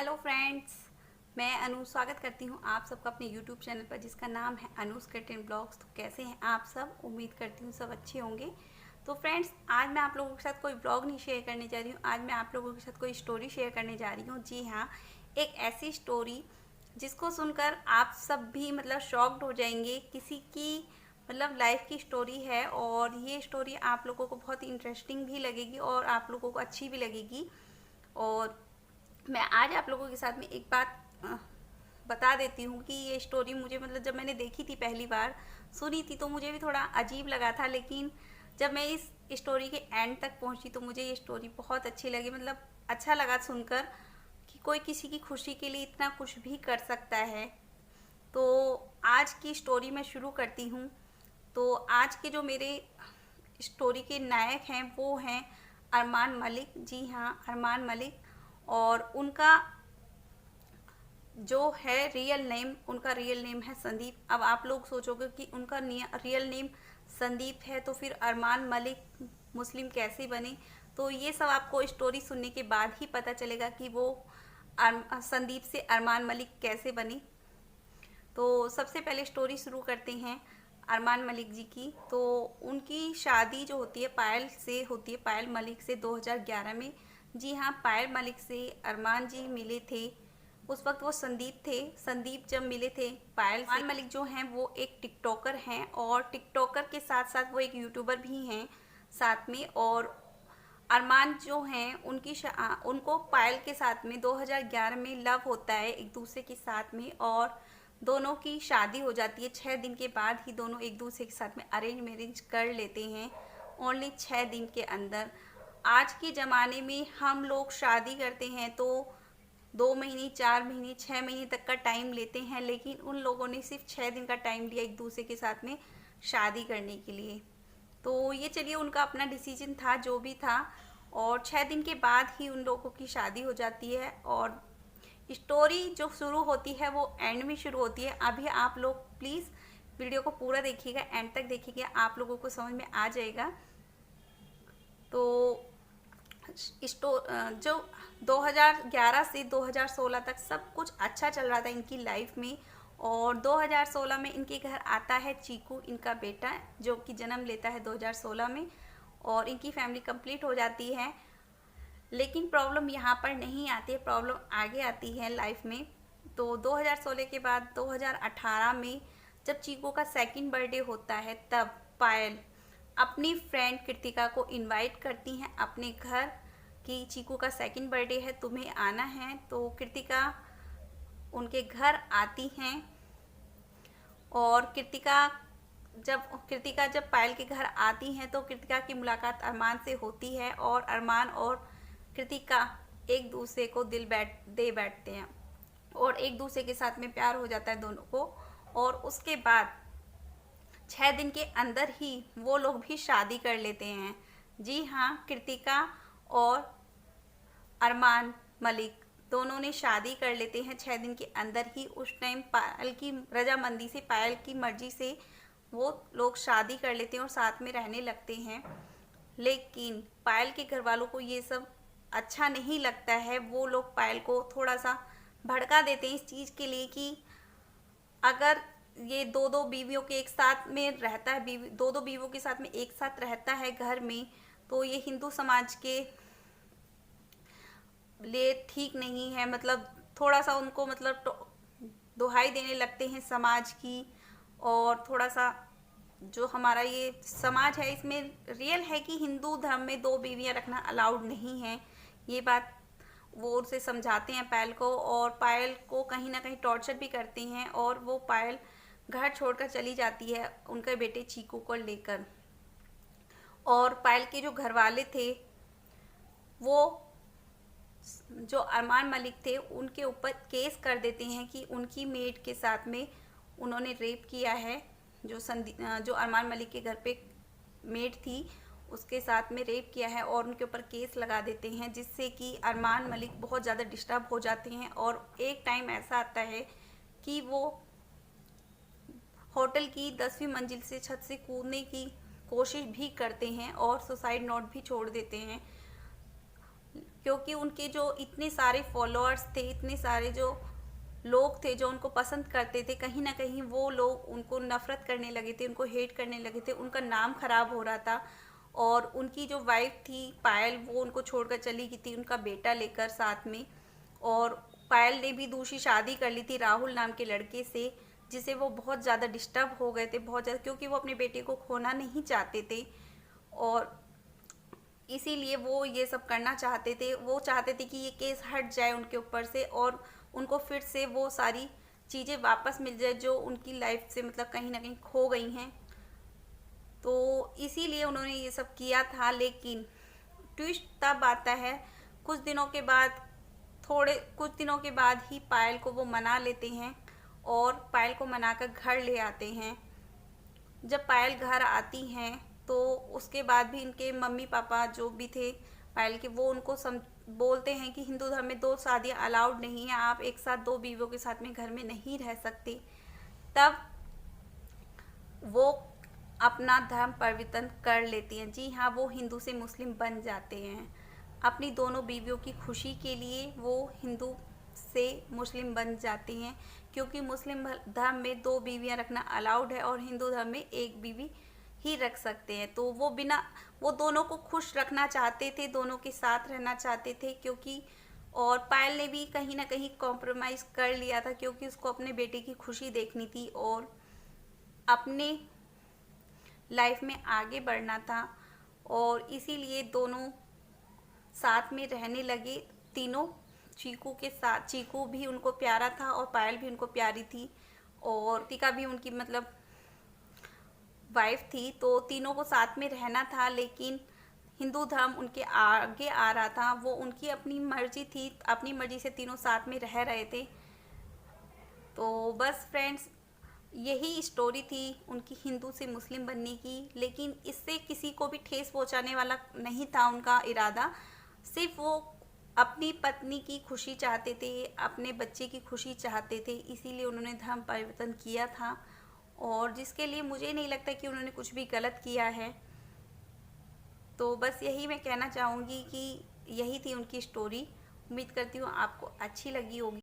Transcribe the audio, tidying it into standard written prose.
Hello friends, मैं अनु स्वागत करती हूँ आप सबका अपने यूट्यूब चैनल पर जिसका नाम है अनुज किचन ब्लॉग्स। तो कैसे हैं आप सब? उम्मीद करती हूँ सब अच्छे होंगे। तो फ्रेंड्स, आज मैं आप लोगों के साथ कोई ब्लॉग नहीं शेयर करने जा रही हूँ। आज मैं आप लोगों के साथ कोई स्टोरी शेयर करने जा रही हूँ। जी हाँ, एक ऐसी स्टोरी जिसको सुनकर आप सब भी शॉक्ड हो जाएंगे। किसी की लाइफ की स्टोरी है और ये स्टोरी आप लोगों को बहुत इंटरेस्टिंग भी लगेगी और आप लोगों को अच्छी भी लगेगी। और मैं आज आप लोगों के साथ में एक बात बता देती हूँ कि ये स्टोरी मुझे जब मैंने देखी थी, पहली बार सुनी थी, तो मुझे भी थोड़ा अजीब लगा था। लेकिन जब मैं इस स्टोरी के एंड तक पहुँची तो मुझे ये स्टोरी बहुत अच्छी लगी। अच्छा लगा सुनकर कि कोई किसी की खुशी के लिए इतना कुछ भी कर सकता है। तो आज की स्टोरी मैं शुरू करती हूँ। तो आज के जो मेरे स्टोरी के नायक हैं वो हैं अरमान मलिक। जी हाँ, अरमान मलिक। और उनका जो है उनका रियल नेम है संदीप। अब आप लोग सोचोगे कि उनका रियल नेम संदीप है तो फिर अरमान मलिक मुस्लिम कैसे बने। तो ये सब आपको स्टोरी सुनने के बाद ही पता चलेगा कि वो संदीप से अरमान मलिक कैसे बने। तो सबसे पहले स्टोरी शुरू करते हैं अरमान मलिक जी की। तो उनकी शादी जो होती है पायल से होती है, पायल मलिक से 2011 में। जी हाँ, पायल मलिक से अरमान जी मिले थे। उस वक्त वो संदीप थे। संदीप जब मिले थे पायल से, अरमान मलिक जो हैं वो एक टिकटॉकर हैं और टिकटॉकर के साथ साथ वो एक यूट्यूबर भी हैं साथ में। और अरमान जो हैं उनको पायल के साथ में 2011 में लव होता है एक दूसरे के साथ में। और दोनों की शादी हो जाती है 6 दिन के बाद ही। दोनों एक दूसरे के साथ में अरेंज मैरिज कर लेते हैं ओनली 6 दिन के अंदर। आज के ज़माने में हम लोग शादी करते हैं तो 2 महीने, 4 महीने, 6 महीने तक का टाइम लेते हैं, लेकिन उन लोगों ने सिर्फ 6 दिन का टाइम लिया एक दूसरे के साथ में शादी करने के लिए। तो ये चलिए उनका अपना डिसीजन था जो भी था। और 6 दिन के बाद ही उन लोगों की शादी हो जाती है। और स्टोरी जो शुरू होती है वो एंड में शुरू होती है। अभी आप लोग प्लीज़ वीडियो को पूरा देखिएगा, एंड तक देखिएगा, आप लोगों को समझ में आ जाएगा। तो जो 2011 से 2016 तक सब कुछ अच्छा चल रहा था इनकी लाइफ में। और 2016 में इनके घर आता है चीकू, इनका बेटा, जो कि जन्म लेता है 2016 में। और इनकी फैमिली कंप्लीट हो जाती है। लेकिन प्रॉब्लम यहाँ पर नहीं आती है, प्रॉब्लम आगे आती है लाइफ में। तो 2016 के बाद 2018 में जब चीकू का सेकंड बर्थडे होता है तब पायल अपनी फ्रेंड कृतिका को इनवाइट करती हैं अपने घर कि चीकू का सेकंड बर्थडे है, तुम्हें आना है। तो कृतिका उनके घर आती हैं। और कृतिका जब पायल के घर आती हैं तो कृतिका की मुलाकात अरमान से होती है। और अरमान और कृतिका एक दूसरे को दे बैठते हैं और एक दूसरे के साथ में प्यार हो जाता है दोनों को। और उसके बाद 6 दिन के अंदर ही वो लोग भी शादी कर लेते हैं। जी हाँ, कृतिका और अरमान मलिक दोनों ने शादी कर लेते हैं 6 दिन के अंदर ही। उस टाइम पायल की रजामंदी से, पायल की मर्जी से वो लोग शादी कर लेते हैं और साथ में रहने लगते हैं। लेकिन पायल के घर वालों को ये सब अच्छा नहीं लगता है। वो लोग पायल को थोड़ा सा भड़का देते हैं इस चीज़ के लिए कि अगर ये दो दो बीवियों के एक साथ में रहता है, दो दो बीवियों के साथ में एक साथ रहता है घर में, तो ये हिंदू समाज के लिए ठीक नहीं है। थोड़ा सा उनको दुहाई देने लगते हैं समाज की। और थोड़ा सा जो हमारा ये समाज है इसमें रियल है कि हिंदू धर्म में 2 बीवियां रखना अलाउड नहीं है। ये बात वो उसे समझाते हैं पायल को। और पायल को कहीं ना कहीं टॉर्चर भी करते हैं और वो पायल घर छोड़कर चली जाती है उनके बेटे चीकू को लेकर। और पायल के जो घर वाले थे वो जो अरमान मलिक थे उनके ऊपर केस कर देते हैं कि उनकी मेड के साथ में उन्होंने रेप किया है। जो अरमान मलिक के घर पे मेड थी उसके साथ में रेप किया है और उनके ऊपर केस लगा देते हैं, जिससे कि अरमान मलिक बहुत ज़्यादा डिस्टर्ब हो जाते हैं। और एक टाइम ऐसा आता है कि वो होटल की 10वीं मंजिल से छत से कूदने की कोशिश भी करते हैं और सुसाइड नोट भी छोड़ देते हैं। क्योंकि उनके जो इतने सारे फॉलोअर्स थे, इतने सारे जो लोग थे जो उनको पसंद करते थे, कहीं ना कहीं वो लोग उनको नफ़रत करने लगे थे, उनको हेट करने लगे थे, उनका नाम खराब हो रहा था। और उनकी जो वाइफ थी पायल, वो उनको छोड़कर चली गई थी उनका बेटा लेकर साथ में। और पायल ने भी दूसरी शादी कर ली थी राहुल नाम के लड़के से, जिसे वो बहुत ज़्यादा डिस्टर्ब हो गए थे, बहुत ज़्यादा, क्योंकि वो अपने बेटे को खोना नहीं चाहते थे। और इसीलिए वो ये सब करना चाहते थे। वो चाहते थे कि ये केस हट जाए उनके ऊपर से और उनको फिर से वो सारी चीज़ें वापस मिल जाए जो उनकी लाइफ से मतलब कहीं ना कहीं खो गई हैं। तो इसीलिए उन्होंने ये सब किया था। लेकिन ट्विस्ट तब आता है कुछ दिनों के बाद, थोड़े कुछ दिनों के बाद ही पायल को वो मना लेते हैं और पायल को मनाकर घर ले आते हैं। जब पायल घर आती हैं तो उसके बाद भी इनके मम्मी पापा जो भी थे पायल के, वो उनको बोलते हैं कि हिंदू धर्म में 2 शादियाँ अलाउड नहीं है, आप एक साथ 2 बीवियों के साथ में घर में नहीं रह सकते। तब वो अपना धर्म परिवर्तन कर लेती हैं। जी हाँ, वो हिंदू से मुस्लिम बन जाते हैं। अपनी दोनों बीवियों की खुशी के लिए वो हिंदू से मुस्लिम बन जाती हैं, क्योंकि मुस्लिम धर्म में 2 बीवियां रखना अलाउड है और हिंदू धर्म में 1 बीवी ही रख सकते हैं। तो वो दोनों को खुश रखना चाहते थे, दोनों के साथ रहना चाहते थे। क्योंकि और पायल ने भी कहीं ना कहीं कॉम्प्रोमाइज़ कर लिया था, क्योंकि उसको अपने बेटे की खुशी देखनी थी और अपने लाइफ में आगे बढ़ना था। और इसीलिए दोनों साथ में रहने लगे तीनों। चीकू के साथ, चीकू भी उनको प्यारा था और पायल भी उनको प्यारी थी और टिका भी उनकी मतलब वाइफ थी। तो तीनों को साथ में रहना था, लेकिन हिंदू धर्म उनके आगे आ रहा था। वो उनकी अपनी मर्जी थी, अपनी मर्जी से तीनों साथ में रह रहे थे। तो बस फ्रेंड्स, यही स्टोरी थी उनकी हिंदू से मुस्लिम बनने की। लेकिन इससे किसी को भी ठेस पहुंचाने वाला नहीं था उनका इरादा। सिर्फ वो अपनी पत्नी की खुशी चाहते थे, अपने बच्चे की खुशी चाहते थे, इसीलिए उन्होंने धर्म परिवर्तन किया था। और जिसके लिए मुझे नहीं लगता कि उन्होंने कुछ भी गलत किया है। तो बस यही मैं कहना चाहूँगी कि यही थी उनकी स्टोरी। उम्मीद करती हूँ आपको अच्छी लगी होगी।